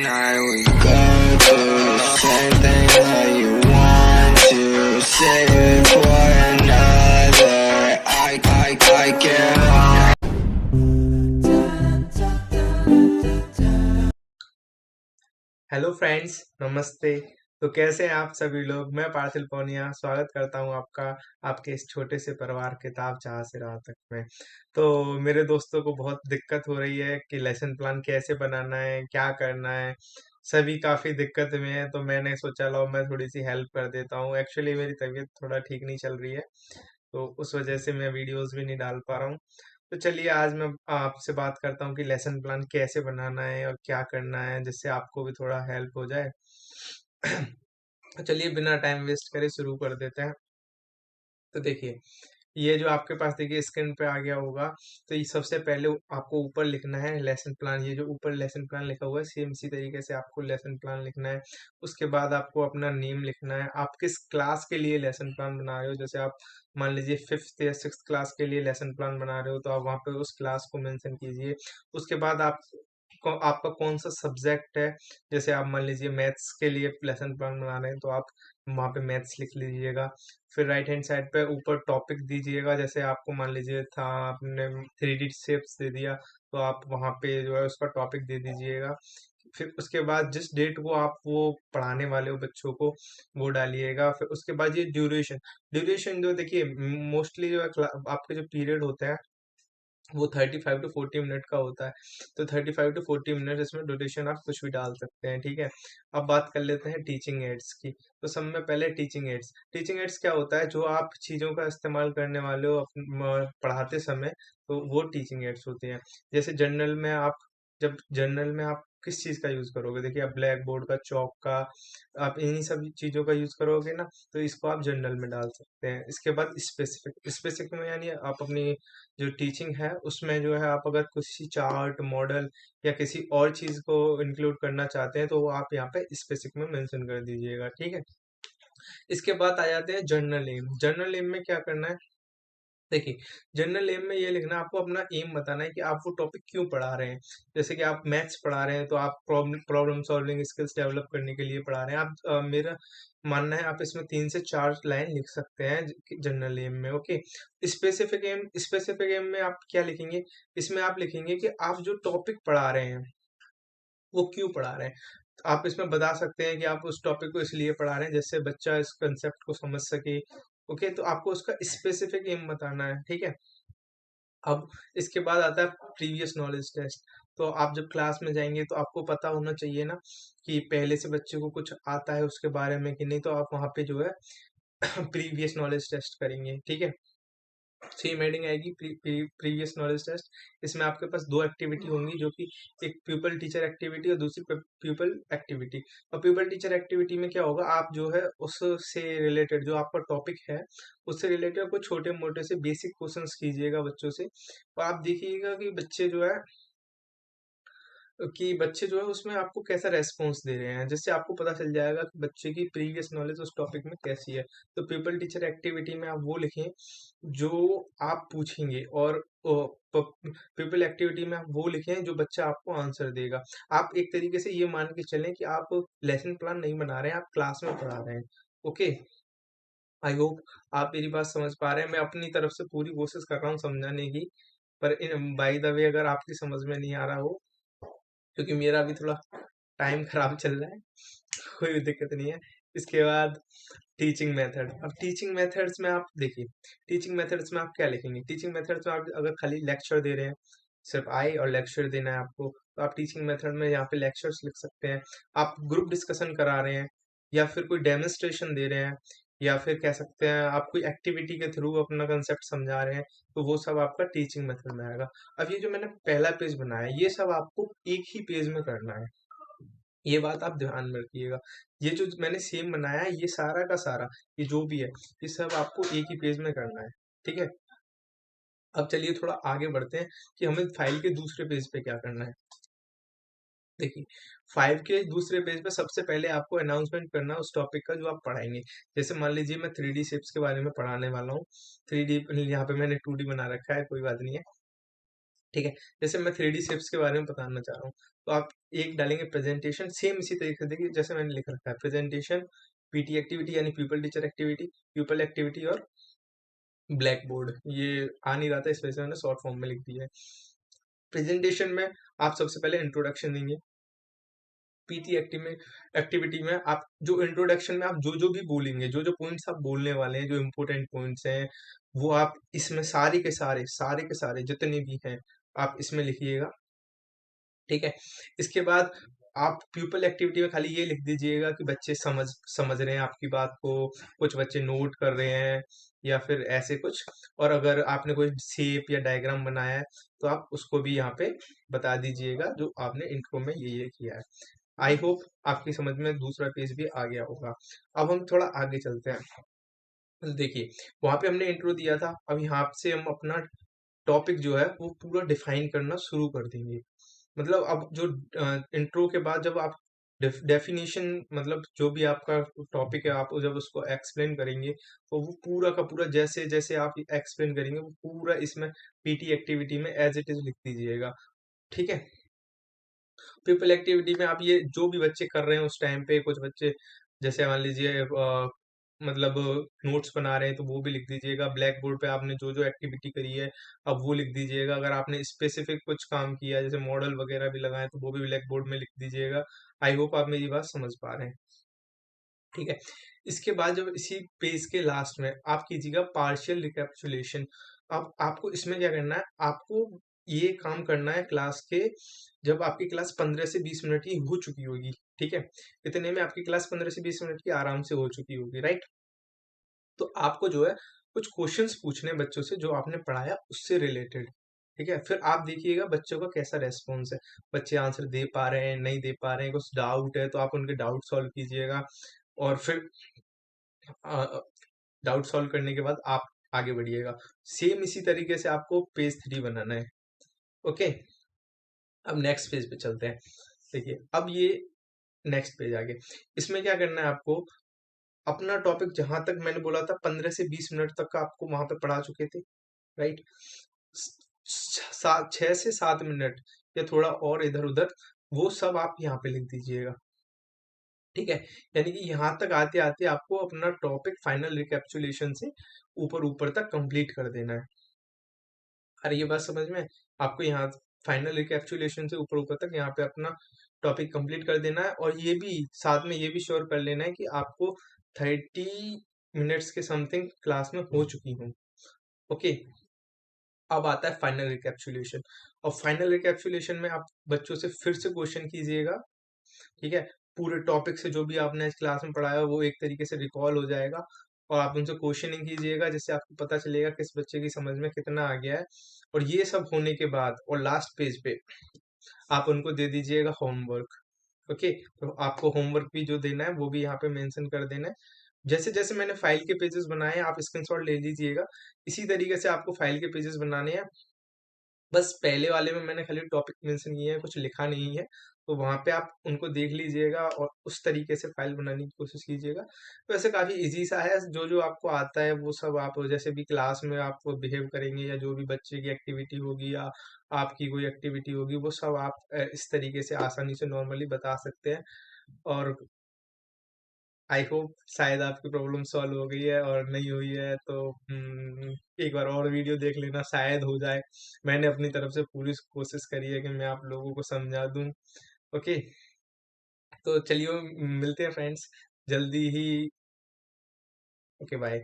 night we go through the same thing that you want to say it for another. I can't. Hello friends, नमस्ते। तो कैसे हैं आप सभी लोग। मैं पार्थिल पौनिया स्वागत करता हूं आपका आपके इस छोटे से परिवार किताब जहां से राह तक में। तो मेरे दोस्तों को बहुत दिक्कत हो रही है कि लेसन प्लान कैसे बनाना है, क्या करना है। सभी काफी दिक्कत में है, तो मैंने सोचा लो मैं थोड़ी सी हेल्प कर देता हूँ। एक्चुअली मेरी तबीयत थोड़ा ठीक नहीं चल रही है, तो उस वजह से मैं वीडियोस भी नहीं डाल पा रहा हूँ। तो चलिए आज मैं आपसे बात करता हूँ कि लेसन प्लान कैसे बनाना है और क्या करना है, जिससे आपको भी थोड़ा हेल्प हो जाए। तो चलिए बिना टाइम वेस्ट करे शुरू कर देते हैं। तो देखिए, ये जो आपके पास देखिए स्क्रीन पे आ गया होगा। तो ये सबसे पहले आपको ऊपर लिखना है लेसन प्लान। ये जो ऊपर लेसन प्लान लिखा हुआ है सेम इसी तरीके से आपको लेसन प्लान लिखना है। उसके बाद आपको अपना नेम लिखना है, आप किस क्लास के लिए लेसन प्लान बना रहे हो। जैसे आप मान लीजिए फिफ्थ या सिक्स क्लास के लिए लेसन प्लान बना रहे हो, तो आप वहाँ पे उस क्लास को मेंशन कीजिए। उसके बाद आप आपका कौन सा सब्जेक्ट है। जैसे आप मान लीजिए मैथ्स के लिए लेसन प्लान बना रहे हैं, तो आप वहाँ पे मैथ्स लिख लीजिएगा। फिर राइट हैंड साइड पे ऊपर टॉपिक दीजिएगा। जैसे आपको मान लीजिए था आपने थ्री डी शेप्स दे दिया, तो आप वहाँ पे जो है उसका टॉपिक दे दीजिएगा। फिर उसके बाद जिस डेट को आप वो पढ़ाने वाले हो बच्चों को, वो डालिएगा। फिर उसके बाद ये ड्यूरेशन। ड्यूरेशन जो देखिए मोस्टली जो है आपके जो पीरियड होता है वो 35 to 40 मिनट का होता है। तो 35 to 40 मिनट इसमें ड्यूरेशन आप कुछ भी डाल सकते हैं, ठीक है। अब बात कर लेते हैं टीचिंग एड्स की। तो सब में पहले टीचिंग एड्स क्या होता है, जो आप चीज़ों का इस्तेमाल करने वाले हो पढ़ाते समय, तो वो टीचिंग एड्स होती हैं। जैसे जर्नल में आप, जब जर्नल में आप किस चीज़ का यूज़ करोगे, देखिए आप ब्लैक बोर्ड का, चौक का, आप इन्हीं सब चीज़ों का यूज़ करोगे ना, तो इसको आप जर्नल में डाल सकते हैं। इसके बाद स्पेसिफिक स्पेसिफिक में यानी आप अपनी जो टीचिंग है उसमें जो है आप अगर किसी चार्ट मॉडल या किसी और चीज को इंक्लूड करना चाहते हैं, तो वो आप यहाँ पे स्पेसिफिक में मेंशन कर दीजिएगा, ठीक है। इसके बाद आ जाते हैं जर्नल एम। जर्नल एम में क्या करना है, देखिए जनरल एम में ये लिखना है, आपको अपना एम बताना है कि आप वो टॉपिक क्यों पढ़ा रहे हैं। जैसे कि आप मैथ्स पढ़ा रहे हैं, तो आप प्रॉब्लम सॉल्विंग स्किल्स डेवलप करने के लिए पढ़ा रहे हैं आप। मेरा मानना है आप इसमें 3 से 4 लाइन लिख सकते हैं जनरल एम में, ओके। स्पेसिफिक एम में आप क्या लिखेंगे, इसमें आप लिखेंगे कि आप जो टॉपिक पढ़ा रहे हैं वो क्यों पढ़ा रहे हैं। तो आप इसमें बता सकते हैं कि आप उस टॉपिक को इसलिए पढ़ा रहे हैं जिससे बच्चा इस कंसेप्ट को समझ सके, ओके। तो आपको उसका स्पेसिफिक एम बताना है, ठीक है। अब इसके बाद आता है प्रीवियस नॉलेज टेस्ट। तो आप जब क्लास में जाएंगे तो आपको पता होना चाहिए ना कि पहले से बच्चे को कुछ आता है उसके बारे में कि नहीं। तो आप वहाँ पे जो है प्रीवियस नॉलेज टेस्ट करेंगे, ठीक है। सेम हेडिंग आएगी प्रीवियस नॉलेज टेस्ट। इसमें आपके पास दो एक्टिविटी होंगी, जो कि एक प्यूपल टीचर एक्टिविटी और दूसरी प्यूपल एक्टिविटी। और प्यूपल टीचर एक्टिविटी में क्या होगा, आप जो है उससे रिलेटेड जो आपका टॉपिक है उससे रिलेटेड कुछ छोटे मोटे से बेसिक क्वेश्चंस कीजिएगा बच्चों से। और आप देखिएगा कि बच्चे जो है उसमें आपको कैसा रेस्पॉन्स दे रहे हैं, जिससे आपको पता चल जाएगा कि बच्चे की प्रीवियस नॉलेज उस टॉपिक में कैसी है। तो पीपल टीचर एक्टिविटी में आप वो लिखें जो आप पूछेंगे, और पीपल एक्टिविटी में आप वो लिखें जो बच्चा आपको आंसर देगा। आप एक तरीके से ये मान के चलें कि आप लेसन प्लान नहीं बना रहे हैं, आप क्लास में पढ़ा रहे हैं, ओके। आई होप आप मेरी बात समझ पा रहे हैं। मैं अपनी तरफ से पूरी कोशिश कर रहा हूँ समझाने की, पर बाय द वे अगर आपकी समझ में नहीं आ रहा हो, क्योंकि मेरा भी थोड़ा टाइम खराब चल रहा है, कोई दिक्कत नहीं है। इसके बाद टीचिंग मेथड। अब टीचिंग मेथड्स में आप देखिए, टीचिंग मेथड्स में आप क्या लिखेंगे। टीचिंग मेथड्स में आप अगर खाली लेक्चर दे रहे हैं, सिर्फ आए और लेक्चर देना है आपको, तो आप टीचिंग मेथड में यहाँ पे लेक्चर्स लिख सकते हैं। आप ग्रुप डिस्कशन करा रहे हैं, या फिर कोई डेमोन्स्ट्रेशन दे रहे हैं, या फिर कह सकते हैं आप कोई एक्टिविटी के थ्रू अपना कंसेप्ट समझा रहे हैं, तो वो सब आपका टीचिंग मेथड में आएगा। अब ये जो मैंने पहला पेज बनाया, ये सब आपको एक ही पेज में करना है, ये बात आप ध्यान में रखिएगा। ये जो मैंने सेम बनाया है, ये सारा का सारा, ये जो भी है, ये सब आपको एक ही पेज में करना है, ठीक है। अब चलिए थोड़ा आगे बढ़ते हैं कि हमें फाइल के दूसरे पेज पे क्या करना है। देखिए, 5 के दूसरे पेज पे सबसे पहले आपको अनाउंसमेंट करना है उस टॉपिक का जो आप पढ़ाएंगे। जैसे मान लीजिए मैं 3D शेप्स के बारे में पढ़ाने वाला हूँ। 3D यहाँ पे मैंने 2D बना रखा है, कोई बात नहीं है, ठीक है। जैसे मैं 3D शेप्स के बारे में बताना चाह रहा हूँ, तो आप एक डालेंगे प्रेजेंटेशन, सेम इसी तरीके से देखिए जैसे मैंने लिख रखा है प्रेजेंटेशन, पीटी एक्टिविटी यानी people teacher activity, people activity और ब्लैक बोर्ड। ये आ नहीं रहा था, इस वजह से मैंने शॉर्ट फॉर्म में लिख दिया है। प्रेजेंटेशन में आप सबसे पहले इंट्रोडक्शन देंगे। पीटी एक्टिविटी में आप जो इंट्रोडक्शन में आप जो जो भी बोलेंगे, जो जो पॉइंट्स आप बोलने वाले हैं, जो इम्पोर्टेंट पॉइंट्स हैं, वो आप इसमें सारे के सारे जितने भी हैं आप इसमें लिखिएगा। ठीक है, इसके बाद आप प्यूपल एक्टिविटी में खाली ये लिख दीजिएगा कि बच्चे समझ रहे हैं आपकी बात को, कुछ बच्चे नोट कर रहे हैं या फिर ऐसे कुछ। और अगर आपने कोई शेप या डायग्राम बनाया है तो आप उसको भी यहाँ पे बता दीजिएगा जो आपने इंट्रो में ये किया है। आई होप आपकी समझ में दूसरा पेज भी आ गया होगा। अब हम थोड़ा आगे चलते हैं। देखिए, वहां पे हमने इंट्रो दिया था, अब यहाँ से हम अपना टॉपिक जो है वो पूरा डिफाइन करना शुरू कर देंगे। मतलब अब जो इंट्रो के बाद जब आप डेफिनेशन, मतलब जो भी आपका टॉपिक है आप जब उसको एक्सप्लेन करेंगे तो वो पूरा का पूरा जैसे जैसे आप एक्सप्लेन करेंगे वो पूरा इसमें पीटी एक्टिविटी में एज इट इज लिख दीजिएगा। ठीक है, पीपल एक्टिविटी में आप ये जो भी बच्चे कर रहे हैं उस टाइम पे, कुछ बच्चे जैसे मान लीजिए मतलब नोट्स बना रहे हैं तो वो भी लिख दीजिएगा। ब्लैक बोर्ड पे आपने जो जो एक्टिविटी करी है अब वो लिख दीजिएगा। अगर आपने स्पेसिफिक कुछ काम किया है जैसे मॉडल वगैरह भी लगाए तो वो भी ब्लैक बोर्ड में लिख दीजिएगा। आई होप आप मेरी बात समझ पा रहे हैं। ठीक है, इसके बाद जब इसी पेज के लास्ट में आप कीजिएगा पार्शियल रिकैप्चुलेशन। अब आपको इसमें क्या करना है, आपको ये काम करना है क्लास के, जब आपकी क्लास 15 से 20 मिनट की हो चुकी होगी। ठीक है, इतने में आपकी क्लास 15 से 20 मिनट की आराम से हो चुकी होगी, राइट। तो आपको जो है कुछ क्वेश्चंस पूछने हैं बच्चों से जो आपने पढ़ाया उससे रिलेटेड। ठीक है, फिर आप देखिएगा बच्चों का कैसा रेस्पॉन्स है, बच्चे आंसर दे पा रहे हैं नहीं दे पा रहे हैं, कुछ डाउट है तो आप उनके डाउट सॉल्व कीजिएगा। और फिर डाउट सॉल्व करने के बाद आप आगे बढ़िएगा। सेम इसी तरीके से आपको पेज 3 बनाना है। ओके, अब नेक्स्ट पेज पे चलते हैं। देखिए, अब ये नेक्स्ट पेज आगे, इसमें क्या करना है आपको, अपना टॉपिक जहां तक मैंने बोला था 15 से 20 मिनट तक का आपको वहां पे पढ़ा चुके थे, राइट। 6 से 7 मिनट या थोड़ा और इधर उधर वो सब आप यहाँ पे लिख दीजिएगा। ठीक है, यानी कि यहाँ तक आते आते आपको अपना टॉपिक फाइनल रिकैप्चुलेशन से ऊपर ऊपर तक कंप्लीट कर देना है। अरे ये बात समझ में, आपको यहाँ फाइनल रिकैप्चुलेशन से ऊपर ऊपर तक यहाँ पे अपना टॉपिक कंप्लीट कर देना है। और ये भी साथ में ये भी श्योर कर लेना है कि आपको 30 मिनट्स के समथिंग क्लास में हो चुकी हूँ। ओके, अब आता है फाइनल रिकैप्चुलेशन। और फाइनल रिकैप्चुलेशन में आप बच्चों से फिर से क्वेश्चन कीजिएगा। ठीक है, पूरे टॉपिक से जो भी आपने इस क्लास में पढ़ाया वो एक तरीके से रिकॉल हो जाएगा। और आप उनसे क्वेश्चनिंग कीजिएगा जिससे आपको पता चलेगा किस बच्चे की समझ में कितना आ गया है। और ये सब होने के बाद और लास्ट पेज पे आप उनको दे दीजिएगा होमवर्क। ओके, तो आपको होमवर्क भी जो देना है वो भी यहाँ पे मेंशन कर देना है। जैसे जैसे मैंने फाइल के पेजेस बनाए हैं आप स्क्रीनशॉट ले लीजिएगा, इसी तरीके से आपको फाइल के पेजेस बनाने हैं। बस पहले वाले में मैंने खाली टॉपिक मेंशन किए हैं, कुछ लिखा नहीं है, तो वहां पे आप उनको देख लीजिएगा और उस तरीके से फाइल बनाने की कोशिश कीजिएगा। वैसे काफी इजी सा है, जो जो आपको आता है वो सब आप जैसे भी क्लास में आप बिहेव करेंगे या जो भी बच्चे की एक्टिविटी होगी या आपकी कोई एक्टिविटी होगी वो सब आप इस तरीके से आसानी से नॉर्मली बता सकते हैं। और आई होप शायद आपकी प्रॉब्लम सॉल्व हो गई है, और नहीं हुई है तो एक बार और वीडियो देख लेना, शायद हो जाए। मैंने अपनी तरफ से पूरी कोशिश करी है कि मैं आप लोगों को समझा दूं। ओके, तो चलिए मिलते हैं फ्रेंड्स जल्दी ही। Okay, bye.